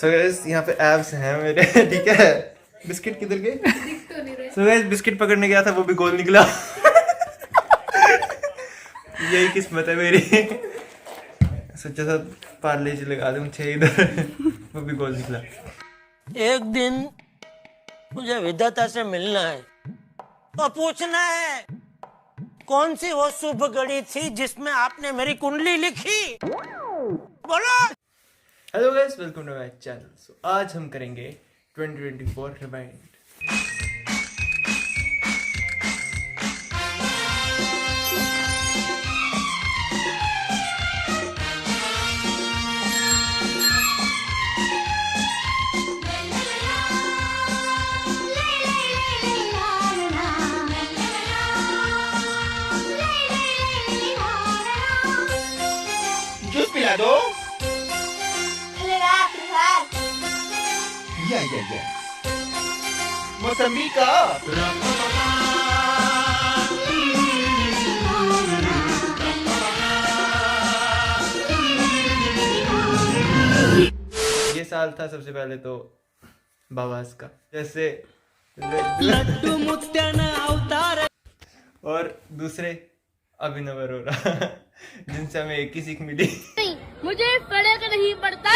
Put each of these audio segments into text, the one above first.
So guys यहाँ पे abs हैं मेरे ठीक है। बिस्किट किधर गए? सो गाइस बिस्किट पकड़ने गया था, वो भी गोल निकला। यही किस्मत है मेरी। सोचा था पार्ले जी लगा दूं 6 इधर, वो भी गोल निकला। एक दिन मुझे विधाता से मिलना है तो पूछना है कौन सी वो शुभ घड़ी थी जिसमें आपने मेरी कुंडली लिखी। बोलो। Hello guys, welcome to my channel. So आज हम करेंगे 2024 रिवाइंड। जूस पिला दो। या मौसमी का ये साल था सबसे पहले तो बाबास का, जैसे लड्डू मुत्याना अवतार। और दूसरे अभिनव अरोरा जिनसे हमें एक ही सीख मिली। मुझे फर्क नहीं पड़ता।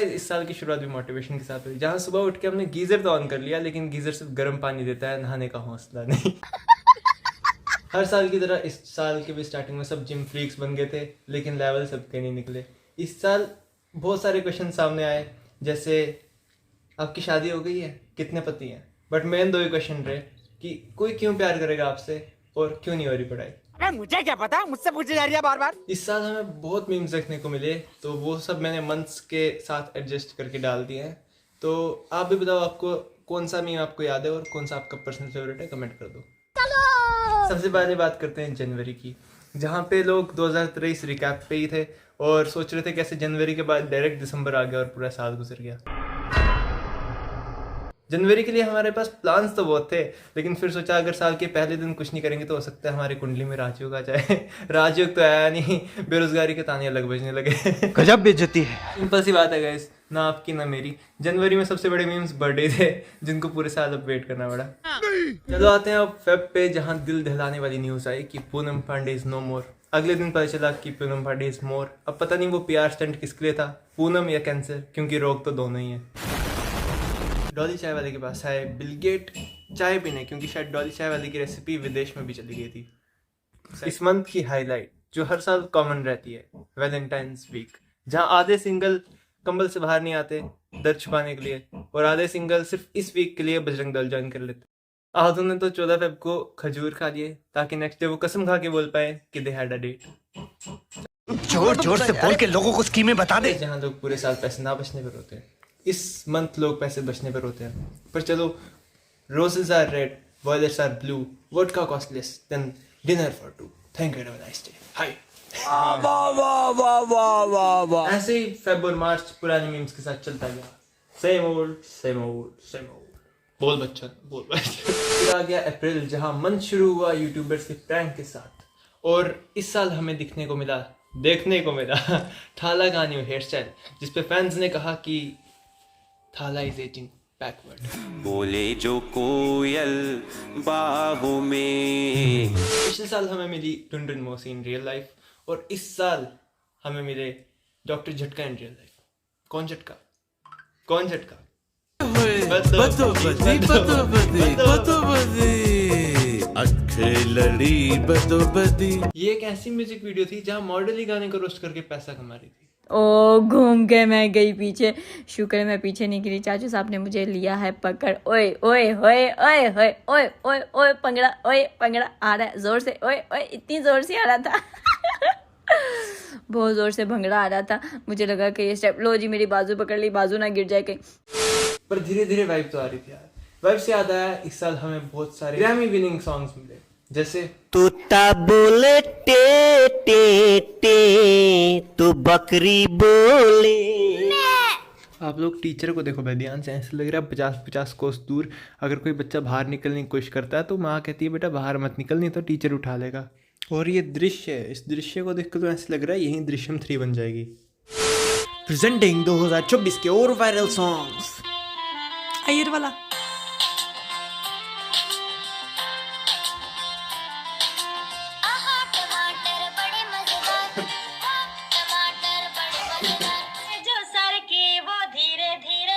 इस साल की शुरुआत भी मोटिवेशन के साथ हुई, जहाँ सुबह उठ के हमने गीजर तो ऑन कर लिया, लेकिन गीजर सिर्फ गर्म पानी देता है, नहाने का हौसला नहीं। हर साल की तरह इस साल के भी स्टार्टिंग में सब जिम फ्रीक्स बन गए थे, लेकिन लेवल सबके नहीं निकले। इस साल बहुत सारे क्वेश्चन सामने आए, जैसे आपकी शादी हो गई है, कितने पति हैं, बट मेन 2 ही क्वेश्चन रहे कि कोई क्यों प्यार करेगा आपसे और क्यों नहीं हो रही पढ़ाई। मुझे क्या पता, मुझसे पूछी जा रही है बार बार। इस साल हमें बहुत मीम्स देखने को मिले, तो वो सब मैंने मंथ्स के साथ एडजस्ट करके डाल दिए हैं। तो आप भी बताओ, आपको कौन सा मीम आपको याद है और कौन सा आपका पर्सनल फेवरेट है, कमेंट कर दो। सबसे पहले बात करते हैं जनवरी की, जहाँ पे लोग 2023 रिकैप पे ही थे और सोच रहे थे कैसे जनवरी के बाद डायरेक्ट दिसंबर आ गया और पूरा साल गुजर गया। जनवरी के लिए हमारे पास प्लान्स तो बहुत थे, लेकिन फिर सोचा अगर साल के पहले दिन कुछ नहीं करेंगे तो हो सकता है हमारी कुंडली में राजयोग आ जाए। राजयोग तो आया नहीं, बेरोजगारी के ताने अलग बजने लगे। गजब बेइज्जती है। सिंपल सी बात है गाइस, ना आपकी ना मेरी। जनवरी में सबसे बड़े मीम्स बर्थडे थे, जिनको पूरे साल अब वेट करना पड़ा। चलो आते हैं अब फेब पे, जहाँ दिल दहलाने वाली न्यूज आई कि पूनम पांडे इज नो मोर। अगले दिन पता चला कि पूनम पांडे इज मोर। अब पता नहीं वो PR स्टंट किसके लिए था, पूनम या कैंसर, क्योंकि रोग तो दोनों ही है। डॉली चाय वाले के पास आए बिल गेट चाय पीने, क्योंकि शायद डॉली चाय वाले की रेसिपी विदेश में भी चली गई थी। इस मंथ की हाईलाइट जो हर साल कॉमन रहती है, वैलेंटाइंस वीक, जहां आधे सिंगल कंबल से बाहर नहीं आते दर्द छुपाने के लिए, और आधे सिंगल सिर्फ इस वीक के लिए बजरंग दल ज्वाइन कर लेते। आधों ने तो 14 फेब को खजूर खा लिए, ताकि नेक्स्ट डे वो कसम खा के बोल पाए कि दे हैड अ डेट। जोर जोर से बोल के लोगों को स्कीमें बता दे। जहाँ लोग पूरे साल पैसे ना बचने पर होते हैं, इस मंथ लोग पैसे बचने पर होते हैं। पर चलो, roses are red, violets are blue, vodka costless, then dinner for 2, thank you, have a nice day, hi. ऐसे ही फेब और मार्च पुराने मीम्स के साथ चलता गया, same old same old same old. बोल बच्चन बोल बच्चन। फिर आ गया अप्रैल, जहाँ मंथ शुरू हुआ यूट्यूबर्स के प्रैंक के साथ, और इस साल हमें देखने को मिला थाला का न्यू हेयर स्टाइल, जिसपे फैंस ने कहा कि थाला इज एजिंग बैकवर्ड। बोले जो कोयल बाहों में। पिछले साल हमें मिली टुनटुन मौसी इन रियल लाइफ, और इस साल हमें मिले डॉक्टर झटका इन रियल लाइफ। कौन झटका? ये एक ऐसी म्यूजिक वीडियो थी जहाँ मॉडल ही गाने को रोस्ट करके पैसा कमा रही थी। ओ घूम के मैं गई पीछे, शुक्र है मैं पीछे नहीं गिरी। चाचू साहब ने मुझे लिया है पकड़। ओए ओए होए ओए होए ओए ओए ओए पंगड़ा, ओए पंगड़ा आ रहा है जोर से, ओए ओए इतनी जोर से आ रहा था। बहुत जोर से भंगड़ा आ रहा था, मुझे लगा कि ये स्टेप, लो जी मेरी बाजू पकड़ ली, बाजू ना गिर जाए कहीं। पर धीरे धीरे वाइब तो आ रही थी यार। वाइब से याद आया, इस साल हमें बहुत सारे ग्रैमी विनिंग सॉन्ग्स मिले, जैसे तोता बोले टे टे टे तो बकरी बोले। आप लोग टीचर को देखो भाई ध्यान से, ऐसे लग रहा है 50-50 कोस दूर अगर कोई बच्चा बाहर निकलने की कोशिश करता है तो माँ कहती है बेटा बाहर मत निकल, नहीं तो टीचर उठा लेगा। और ये दृश्य है, इस दृश्य को देखकर तो ऐसे लग रहा है यही दृश्यम 3 बन जाएगी। प्रेजेंटिंग 2024 के और वायरल सॉन्ग्स। आयर वाला जो सर की वो धीरे धीरे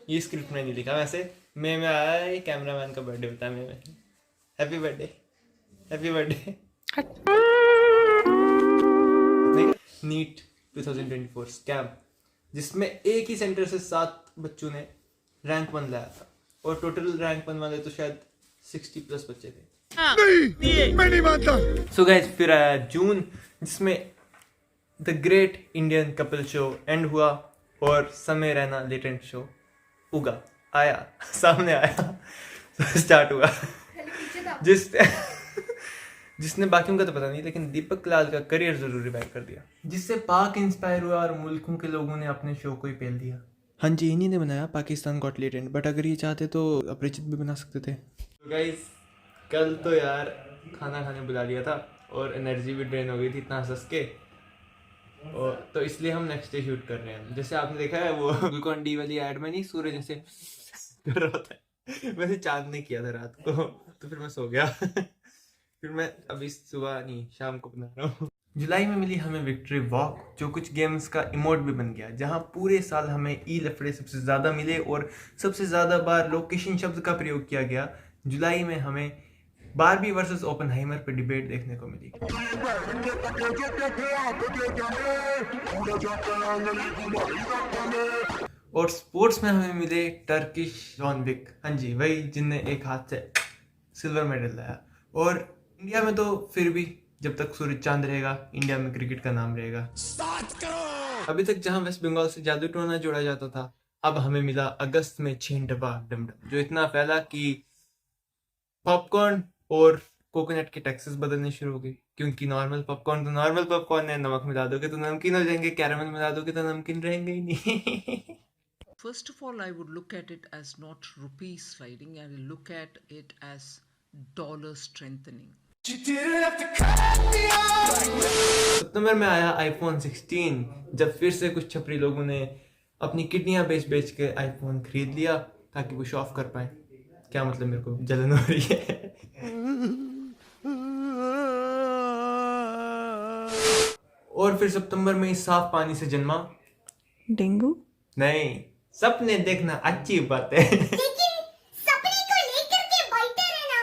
ये स्क्रिप्ट में नहीं लिखा, वैसे मैं आया, ये कैमरामैन का बर्थडे होता है में। Happy birthday, happy birthday. NEET 2024 scam, जिसमें एक ही सेंटर से 7 बच्चों ने रैंक 1 लाया था और टोटल रैंक 1 वाले तो शायद 60+ बच्चे थे। मैं नहीं मानता। सो गाइस, फिर आया जून, जिसमें the great Indian couple show and हुआ और समय रैना लेटेंट शो उगा आया, सामने आया, स्टार्ट हुआ। जिसने बाकियों का तो पता नहीं, लेकिन दीपक लाल का करियर जरूर रिवाइव कर दिया, जिससे पाक इंस्पायर हुआ और मुल्कों के लोगों ने अपने शो को ही पेल दिया। हाँ जी, इन्हीं ने बनाया पाकिस्तान गॉट टैलेंट, बट अगर ये चाहते तो अपरिचित भी बना सकते थे। तो गाइस, कल तो यार खाना खाने बुला लिया था और एनर्जी भी ड्रेन हो गई थी इतना हंस के, और तो इसलिए हम नेक्स्ट डे शूट कर रहे हैं। जैसे आपने देखा है वो ग्लूकॉन डी वाली एड में नहीं, सूरज जैसे कर रहा होता है, वैसे चांद ने किया था रात को, तो फिर मैं सो गया। फिर मैं अभी सुबह नहीं, शाम को बना रहा हूँ। जुलाई में मिली हमें विक्ट्री वॉक, जो कुछ गेम्स का इमोट भी बन गया, जहाँ पूरे साल हमें ई लफड़े सबसे ज़्यादा मिले और सबसे ज़्यादा बार लोकेशन शब्द का प्रयोग किया गया। जुलाई में हमें बारबी वर्सेस ओपनहाइमर पे डिबेट देखने को मिली। और स्पोर्ट्स में हमें मिले टर्किश जॉन विक, हाँ जी वही जिनने एक हाथ से सिल्वर मेडल लाया। और इंडिया में तो फिर भी जब तक सूरज चांद रहेगा, इंडिया में क्रिकेट का नाम रहेगा। अभी तक जहां वेस्ट बंगाल से जादू टोना जोड़ा जाता था, अब हमें मिला अगस्त में छेंडवा डमडम, जो इतना फैला कि पॉपकॉर्न और कोकोनट के टैक्सेस बदलने शुरू हो गए, क्योंकि नॉर्मल पॉपकॉर्न तो नॉर्मल पॉपकॉर्न है, नमक मिला दोगे तो नमकीन हो जाएंगे, कैरामल मिला दोगे तो नमकीन रहेंगे ही नहीं। First of all, I would look at it as not rupee sliding, I will look at it as dollar strengthening. सितंबर में आया आईफोन 16, जब फिर से कुछ छपरी लोगों ने अपनी किडनियां बेच के आईफोन खरीद लिया ताकि वो शो ऑफ कर पाए। क्या मतलब, मेरे को जलन हो रही है। और फिर सितंबर में साफ पानी से जन्मा डेंगू नहीं, सपने देखना अच्छी बात है। लेकिन सपने को लेकर के बैठे रहना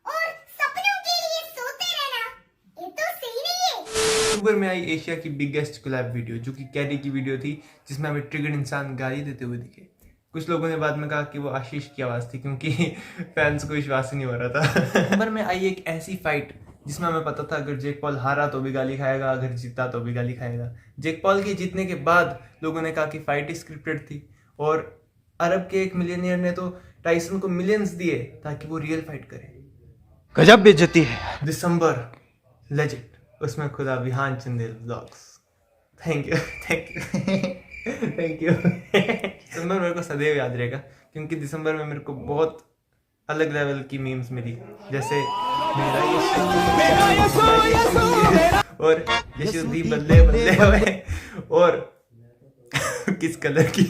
और सपनों के लिए सोते रहना, ये तो सही नहीं है। अक्टूबर में आई एशिया की बिगेस्ट कोलैब वीडियो, जो कि कैरी की वीडियो थी, जिसमें हमें ट्रिगर्ड इंसान गाली देते हुए दिखे। कुछ लोगों ने बाद में कहा कि वो आशीष की आवाज़ थी, क्योंकि फैंस को विश्वास ही नहीं हो रहा था। नवंबर में आई एक ऐसी फाइट जिसमें हमें पता था अगर जेक पॉल हारा तो भी गाली खाएगा, अगर जीता तो भी गाली खाएगा। जेक पॉल के जीतने के बाद लोगों ने कहा कि फाइट स्क्रिप्टेड थी, और अरब के एक मिलियनियर ने तो टाइसन को मिलियंस दिए ताकि वो रियल फाइट करे। गजब बेइज्जती है। दिसंबर लेजेंड, उसमें खुदा Vihaan Chandel vlogs. Thank you thank you. दिसंबर मेरे को सदैव याद रहेगा, क्योंकि दिसंबर में मेरे को बहुत अलग लेवल की मीम्स मिली, जैसे मेरा और यशुदी बल्ले बल्ले हुए, और किस कलर की।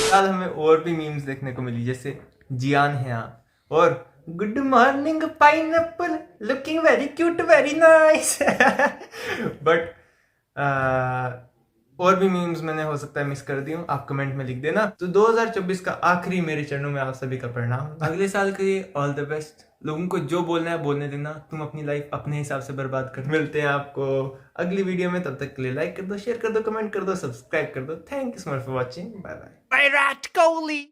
साल हमें और भी मीम्स देखने को मिली, जैसे जियान है यहाँ, और good morning pineapple looking very cute very nice. But और भी मीम्स मैंने हो सकता है मिस कर दी हूँ, आप कमेंट में लिख देना। तो 2024 का आखिरी मेरे चरणों में आप सभी का प्रणाम। अगले साल के लिए ऑल द बेस्ट। लोगों को जो बोलना है बोलने देना, तुम अपनी लाइफ अपने हिसाब से बर्बाद कर। मिलते हैं आपको अगली वीडियो में, तब तक के लिए लाइक कर दो, शेयर कर दो, कमेंट कर दो, सब्सक्राइब कर दो। Thank you so much for watching. Bye bye. Virat Kohli.